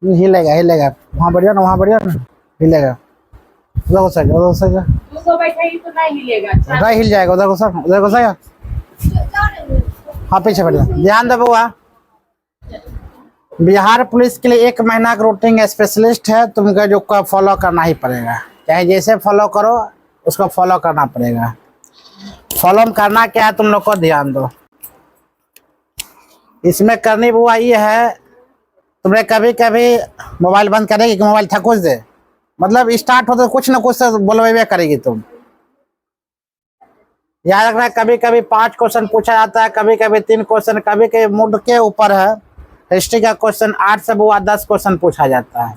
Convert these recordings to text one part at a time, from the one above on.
हिलेगा हिलेगा, वहाँ बढ़िया ना, वहाँ बढ़िया ना, हिलेगा। उधर घुसाएगा, उधर घुसाएगा, तो नहीं हिलेगा। उधर हिल जाएगा, उधर घुसाएगा। हाँ पीछे बढ़िया, ध्यान दो बुआ। बिहार पुलिस के लिए 1 महीना का रूटीन स्पेशलिस्ट है, तुमको जो का फॉलो करना ही पड़ेगा, चाहे जैसे फॉलो करो उसको फॉलो करना पड़ेगा। फॉलो करना क्या है तुम लोग को ध्यान दो। इसमें करनी बुआ ये है, तुमने कभी कभी मोबाइल बंद करेगी कि मोबाइल थकुस दे, मतलब स्टार्ट होते कुछ ना कुछ बोलवे करेगी तुम। याद रखना, कभी कभी 5 क्वेश्चन पूछा जाता है, कभी कभी 3 क्वेश्चन, कभी कभी मूड के ऊपर है। हिस्ट्री का क्वेश्चन 8 से बुआ 10 क्वेश्चन पूछा जाता है।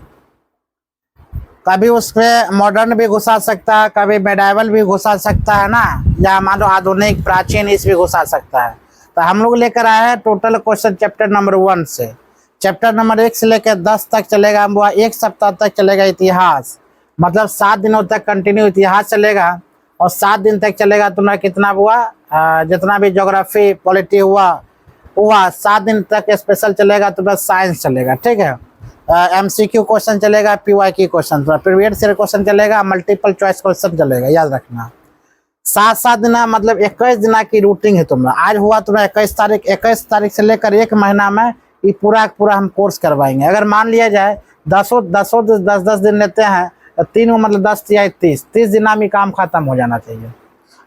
कभी उसमें मॉडर्न भी घुसा सकता है, कभी मेडाइवल भी घुसा सकता है ना, या मान लो आधुनिक प्राचीन इस भी घुसा सकता है। तो हम लोग लेकर आए हैं टोटल क्वेश्चन चैप्टर नंबर 1 से। चैप्टर नंबर 1 से लेकर 10 तक चलेगा बुआ, 1 सप्ताह तक चलेगा इतिहास, मतलब 7 दिनों तक कंटिन्यू इतिहास चलेगा। और 7 दिन तक चलेगा तुम्हारा कितना बुआ, जितना भी ज्योग्राफी पॉलिटी हुआ 7 दिन तक स्पेशल चलेगा, तुम्हारा साइंस चलेगा, ठीक है। MCQ क्वेश्चन चलेगा, PYQ question, previous year question चलेगा, मल्टीपल चॉइस क्वेश्चन चलेगा, याद रखना। 7 दिन मतलब 21 दिन की रूटीन है तुम्हारा। आज हुआ तुम्हारा 21 तारीख से लेकर 1 महीना में ये पूरा हम कोर्स करवाएंगे। अगर मान लिया जाए 10 दिन लेते हैं, 3 मतलब 10 या 30 दिन में काम खत्म हो जाना चाहिए।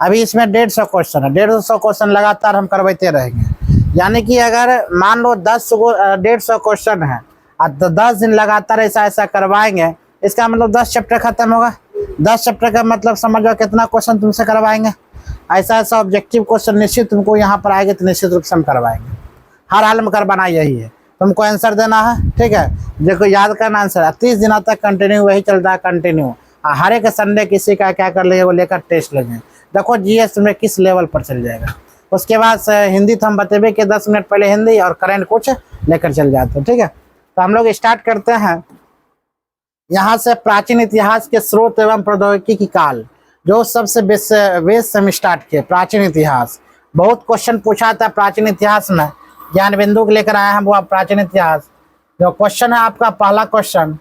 अभी इसमें 150 क्वेश्चन है, 150 क्वेश्चन लगातार हम करवाते रहेंगे। यानी कि अगर मान लो 150 क्वेश्चन है और 10 दिन लगातार ऐसा करवाएंगे, इसका मतलब 10 चैप्टर खत्म होगा। 10 चैप्टर का मतलब समझो कितना क्वेश्चन तुमसे करवाएंगे। ऐसा ऑब्जेक्टिव क्वेश्चन निश्चित तुमको यहाँ पर आएंगे तो निश्चित रूप से हम करवाएंगे। हर हाल में करवाना यही है, तुमको आंसर देना है, ठीक है। देखो याद करना आंसर, 30 दिनों तक कंटिन्यू वही चलता है, कंटिन्यू। हर एक संडे किसी का क्या कर लेंगे वो लेकर टेस्ट लेंगे। देखो GS में किस लेवल पर चल जाएगा। उसके बाद हिंदी तो हम बतेबे कि 10 मिनट पहले हिंदी और करंट कुछ लेकर चल जाते हैं, ठीक है। तो हम लोग स्टार्ट करते हैं यहाँ से। प्राचीन इतिहास के स्रोत एवं प्रौद्योगिकी की काल, जो सबसे वेद से हम स्टार्ट किए। प्राचीन इतिहास बहुत क्वेश्चन पूछा था प्राचीन इतिहास में, ज्ञान बिंदु के लेकर आए हैं वो प्राचीन इतिहास। जो क्वेश्चन है आपका पहला क्वेश्चन,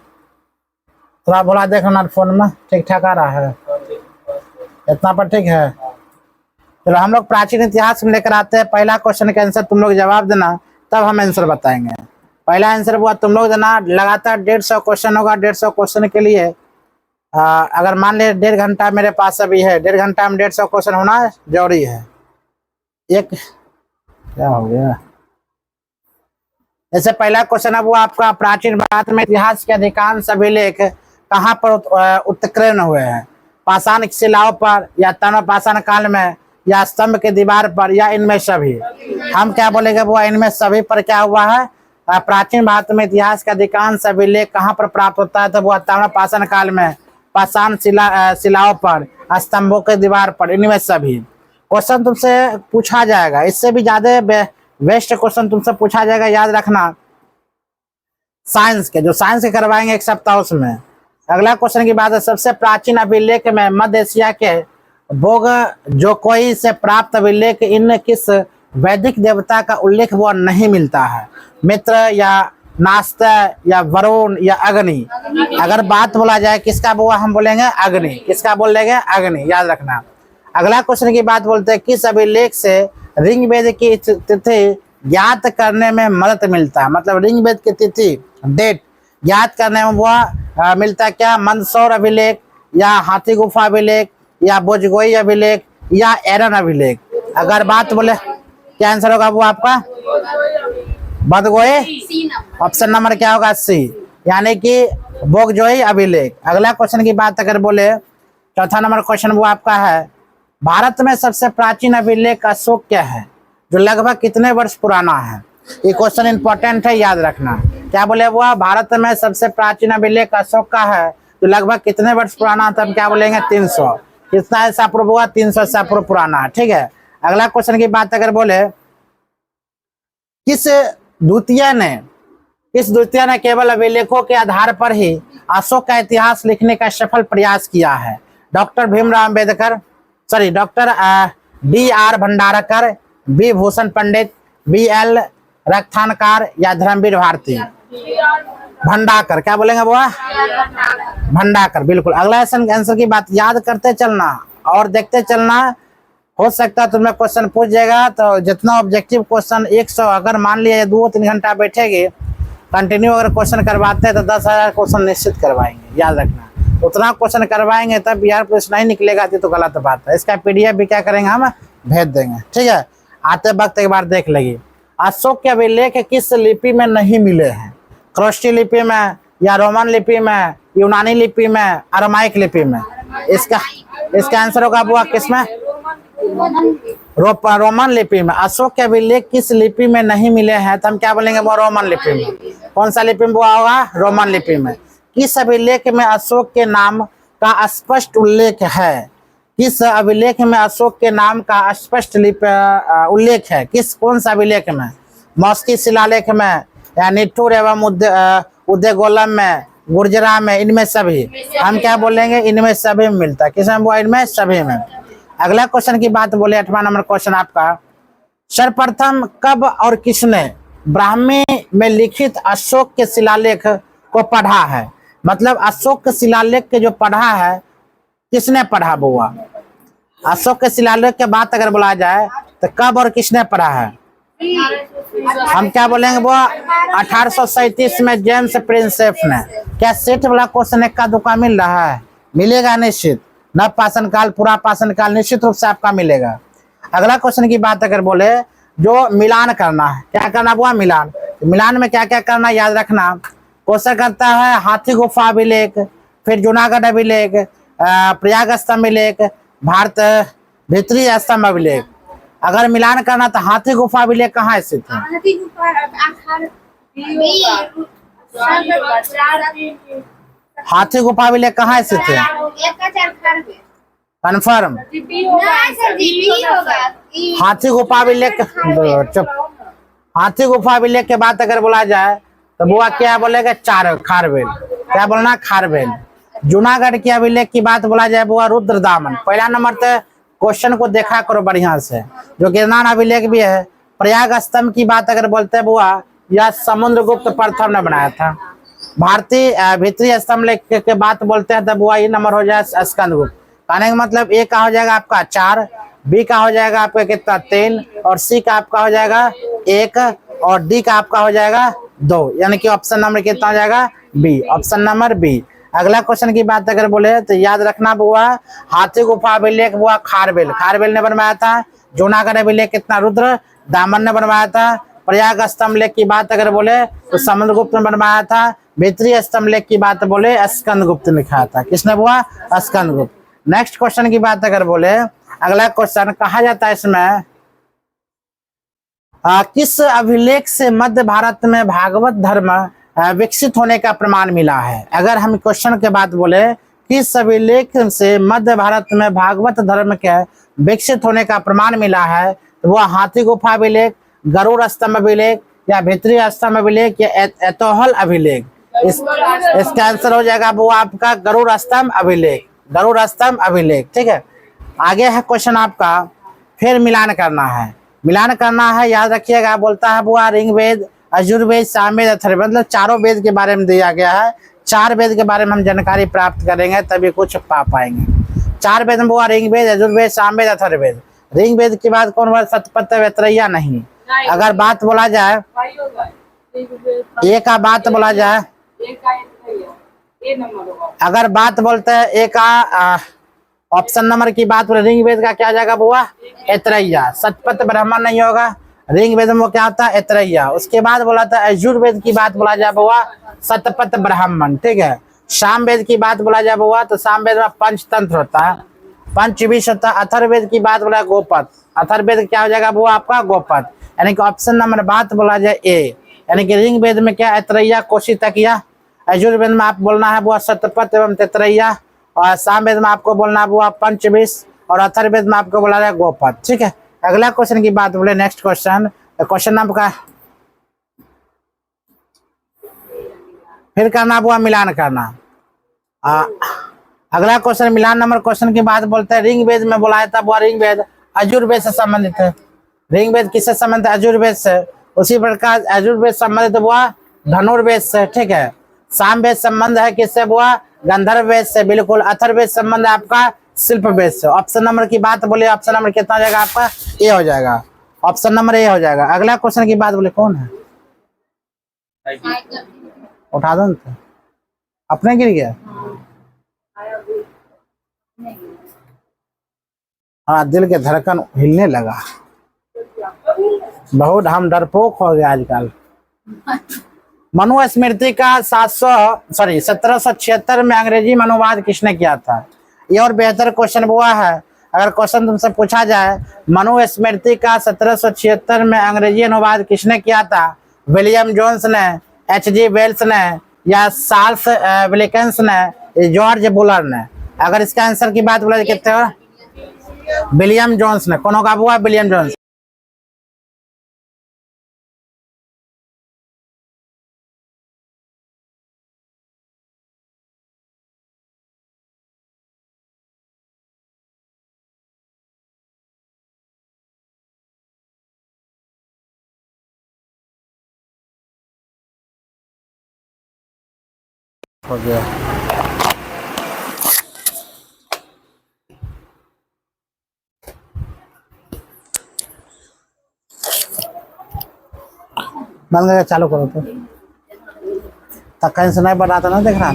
थोड़ा बोला देखना फोन में, ठीक ठाक आ रहा है इतना पर, ठीक है। चलो हम लोग प्राचीन इतिहास में लेकर आते हैं। पहला क्वेश्चन का आंसर तुम लोग जवाब देना, तब हम आंसर बताएंगे। पहला आंसर हुआ तुम लोग देना। लगातार 150 क्वेश्चन होगा। 150 क्वेश्चन के लिए अगर मान ले 1.5 घंटा मेरे पास अभी है, 1.5 घंटा में 150 क्वेश्चन होना जरूरी है। एक क्या हो गया, जैसे पहला क्वेश्चन है वो आपका, प्राचीन भारत में इतिहास के अधिकांश अभिलेख कहाँ पर उत्कीर्ण हुए हैं? पाषाण शिलाओं पर, या तन पाषाण काल में, या स्तंभ के दीवार पर, या इनमें सभी? हम क्या बोलेंगे वो, इनमें सभी पर क्या हुआ है? प्राचीन भारत में इतिहास का अधिकांश अभिलेख कहाँ पर प्राप्त होता है? तो वो ताम्र पाषाण काल में, पाषाण शिलाओं पर, स्तंभों के दीवार पर, इनमें सभी। क्वेश्चन तुमसे पूछा जाएगा, इससे भी ज्यादा बेस्ट क्वेश्चन तुमसे पूछा जाएगा, याद रखना। साइंस के, जो साइंस के करवाएंगे 1 सप्ताह उसमें। अगला क्वेश्चन की बात है, सबसे प्राचीन अभिलेख में मध्य एशिया के बोग जो कोई से प्राप्त अभिलेख, इन किस वैदिक देवता का उल्लेख वो नहीं मिलता है? मित्र, या नास्ता, या वरुण, या अग्नि? अगर बात बोला जाए किसका वो, हम बोलेंगे अग्नि। किसका बोलेंगे? अग्नि, याद रखना। अगला क्वेश्चन की बात बोलते हैं, किस अभिलेख से ऋग्वेद की तिथि ज्ञात करने में मदद मिलता है? मतलब ऋग्वेद की तिथि, डेट ज्ञात करने में वो मिलता है क्या? मंदसौर अभिलेख, या हाथी गुफा अभिलेख, या भोजगोई अभिलेख, या एरन अभिलेख? अगर बात बोले क्या आंसर होगा वो आपका? बदगोई। ऑप्शन नंबर क्या होगा? C, यानी कि बोगजोई अभिलेख। अगला क्वेश्चन की बात अगर बोले, चौथा नंबर क्वेश्चन वो आपका है, भारत में सबसे प्राचीन अभिलेख अशोक क्या है, जो लगभग कितने वर्ष पुराना है? ये क्वेश्चन इंपॉर्टेंट है, याद रखना। क्या बोले वो, भारत में सबसे प्राचीन अभिलेख अशोक का है, जो लगभग कितने वर्ष पुराना? तब क्या बोलेंगे? 300। कितना ऐसा पूर्व हुआ? 300 ऐसा पूर्व पुराना है, ठीक है। अगला क्वेश्चन की बात अगर बोले, किस द्वितीय ने केवल अभिलेखों के आधार पर ही अशोक का इतिहास लिखने का सफल प्रयास किया है? Doctor Bhimrao Ambedkar, doctor D.R. Bhandarkar, B. Bhushan Pandit, B.L. रक्थानकार, या धर्मवीर भारती? भंडाकर, क्या बोलेंगे बुआ? भंडाकर, बिल्कुल। अगला आंसर की बात याद करते चलना और देखते चलना। हो सकता है तुम्हें क्वेश्चन पूछ जाएगा, तो जितना ऑब्जेक्टिव क्वेश्चन 100, अगर मान लिया 2-3 घंटा बैठेगी कंटिन्यू अगर क्वेश्चन करवाते हैं तो 10,000 क्वेश्चन निश्चित करवाएंगे, याद रखना। उतना क्वेश्चन करवाएंगे तब बिहार पुलिस नहीं निकलेगा तो गलत बात है। इसका पीडीएफ भी क्या करेंगे, हम भेज देंगे, ठीक है। आते वक्त एक बार देख लेगी। अशोक के अभिलेख किस लिपि में नहीं मिले हैं? ख्रोष्टी लिपि में, या रोमन लिपि में, यूनानी लिपि में, अरामाइक लिपि में? इसका आंसर होगा बुआ किसमें? रोमन लिपि में। अशोक के अभिलेख किस लिपि में नहीं मिले हैं? तो हम क्या बोलेंगे वो? रोमन लिपि में। कौन सा लिपि में बुआ होगा? रोमन लिपि में। किस अभिलेख में अशोक के नाम का स्पष्ट उल्लेख है? किस अभिलेख में अशोक के नाम का स्पष्ट उल्लेख है? कौन सा अभिलेख में? मौस्की शिलालेख में, या निठुर एवं उद्यगोलम में, गुर्जरा में, इनमें सभी? हम क्या बोलेंगे? इनमें सभी में मिलता है। किसमें बुआ? इनमें सभी में। अगला क्वेश्चन की बात बोले, 8वां नंबर क्वेश्चन आपका। सर्वप्रथम कब और किसने ब्राह्मी में लिखित अशोक के शिलालेख को पढ़ा है? मतलब अशोक के शिलालेख के जो पढ़ा है, किसने पढ़ा बुआ? अशोक के शिलालेख के बात अगर बोला जाए तो कब और किसने पढ़ा है? हम क्या बोलेंगे बुआ? 1837 में जेम्स प्रिंसेप ने। क्या सेठ वाला क्वेश्चन एक का दुका मिल रहा है? मिलेगा निश्चित। नव पाषाण काल, पूरा पाषाण काल निश्चित रूप से आपका मिलेगा। अगला क्वेश्चन की बात अगर बोले, जो मिलान करना है, क्या करना बुआ? मिलान। मिलान में क्या क्या करना याद रखना। क्वेश्चन करता है हाथी गुफा अभिलेख, फिर जूनागढ़ अभिलेख, प्रयाग स्तंभ अभिलेख, भारत भीतरी स्तंभ अभिलेख। अगर मिलान करना तो हाथी गुफा अभिलेख कहाँ स्थित है? हाथी गुफा अभिलेख कहाँ स्थित है? कन्फर्म? हाथी गुफा अभिलेख, चुप। हाथी गुफा अभिलेख के बात अगर बोला जाए तो बुआ क्या बोलेगा? खारवेल। क्या बोलना? खारवेल। जूनागढ़ के अभिलेख की बात बोला जाए बुआ, रुद्रदामन। पहला नंबर तो क्वेश्चन को देखा करो बढ़िया से, जो गिरनार अभिलेख भी है। प्रयाग स्तंभ की बात अगर बोलते हैं बुआ, यह समुद्रगुप्त प्रथम ने बनाया था। भारतीय भीतरी स्तंभ लेख के बात बोलते हैं तो बुआ ये नंबर हो जाए स्कंदगुप्त। कहने का मतलब ए का हो जाएगा आपका 4, बी का हो जाएगा आपका कितना 3, और सी का आपका हो जाएगा 1, और डी का आपका हो जाएगा 2, यानी कि ऑप्शन नंबर कितना हो जाएगा? B, option number B. अगला क्वेश्चन की बात अगर बोले तो याद रखना बुआ, हाथी गुफा अभिलेख बुआ खारवेल ने बनवाया था। जूनागढ़ अभिलेख कितना? रुद्र दामन ने बनवाया था। प्रयाग स्तंभ लेख की बात अगर बोले तो समुद्रगुप्त ने बनवाया था। भीतरी स्तंभ लेख की बात बोले स्कंदगुप्त ने लिखा था। किसने बुआ? स्कंदगुप्त। नेक्स्ट क्वेश्चन की बात अगर बोले, अगला क्वेश्चन कहा जाता है इसमें, किस अभिलेख से मध्य भारत में भागवत धर्म विकसित होने का प्रमाण मिला है? अगर हम क्वेश्चन के बात बोले किस अभिलेख से मध्य भारत में भागवत धर्म के विकसित होने का प्रमाण मिला है, तो वह हाथी गुफा अभिलेख, गरुड़ स्तंभ अभिलेख, या भीतरी स्तंभ अभिलेख, या एतोहल अभिलेख? इसका आंसर हो जाएगा वो आपका गरुड़ स्तंभ अभिलेख। गरुड़ स्तंभ अभिलेख, ठीक है। आगे है क्वेश्चन आपका, फिर मिलान करना है। मिलान करना है, याद रखिएगा। बोलता है बुआ ऋग्वेद, यजुर्वेद, सामवेद, अथर्ववेद, मतलब चारों वेद के बारे में दिया गया है। 4 वेद के बारे में हम जानकारी प्राप्त करेंगे तभी कुछ पा पाएंगे। 4 वेद में बुआ ऋग्वेद, यजुर्वेद, सामवेद, अथर्ववेद। ऋग्वेद के बाद कौन हुआ? सतपथ, वेतरैया नहीं। अगर बात बोला जाए ए का बात बोला जाए, अगर बात बोलते हैं ए का ऑप्शन नंबर की बात बोले, ऋग्वेद का क्या आ जाएगा बुआ? ऐतरेय। सतपथ ब्राह्मण नहीं होगा। ऋग्वेद में वो क्या होता है? ऐतरेय। उसके बाद बोला था यजुर्वेद की बात बोला जाए बुआ, सतपथ ब्राह्मण, ठीक है। सामवेद की बात बोला जाए बुआ तो सामवेद में पंचतंत्र होता है, पंचविश होता है। अथर्ववेद की बात बोला गोपथ, अथर्ववेद क्या हो जाएगा बुआ आपका? गोपथ। यानी कि ऑप्शन नंबर बात बोला जाए ए, यानी कि ऋग्वेद में क्या? ऐतरेय, कोशितकिया। यजुर्वेद में आप बोलना है बुआ सतपथ एवं तैतरेय, और सामवेद में आपको बोलना है बुआ पंचविश, और अथर्ववेद में आपको बोला है गोपथ, ठीक है। अगला क्वेश्चन की बात बोले, नेक्स्ट क्वेश्चन, क्वेश्चन नंबर का फिर करना बुआ मिलान करना। अगला क्वेश्चन मिलान नंबर क्वेश्चन की बात बोलते हैं। ऋग्वेद में बोला था बुआ ऋग्वेद यजुर्वेद से संबंधित है। ऋग्वेद किससे संबंधित है? यजुर्वेद से। उसी प्रकार यजुर्वेद संबंधित बुआ धनुर्वेद से, ठीक है। सामवेद संबंध है किससे हुआ? गंधर्व वेद से। बिल्कुल। अथर्ववेद संबंध है आपका शिल्प वेद से। ऑप्शन नंबर की बात बोले, ऑप्शन नंबर कितना हो जाएगा आपका? ए हो जाएगा। ऑप्शन नंबर ए हो जाएगा। अगला क्वेश्चन की बात बोले, कौन है? उठा दो तो। अपने गिर गया। हाँ, दिल के धड़कन हिलने लगा। बहुत हम डरपोक हो गए आजकल। मनुस्मृति का 1776 में अंग्रेजी में अनुवाद किसने किया था? ये और बेहतर क्वेश्चन हुआ है। अगर क्वेश्चन तुमसे पूछा जाए मनुस्मृति का 1776 में अंग्रेजी अनुवाद किसने किया था? विलियम जोन्स ने, H.G. वेल्स ने, या चार्ल्स विल्किंस ने, जॉर्ज बुलर ने? अगर इसका आंसर की बात बोला कितने हो? विलियम जोन्स ने। कौन होगा हुआ? William Jones. हो गया। बंद करके चालू करो तो। तक कहीं से नहीं बना था ना, देख रहा।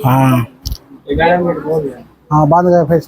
हाँ 11 मिनट हो गया। हाँ, बंद कर फिर।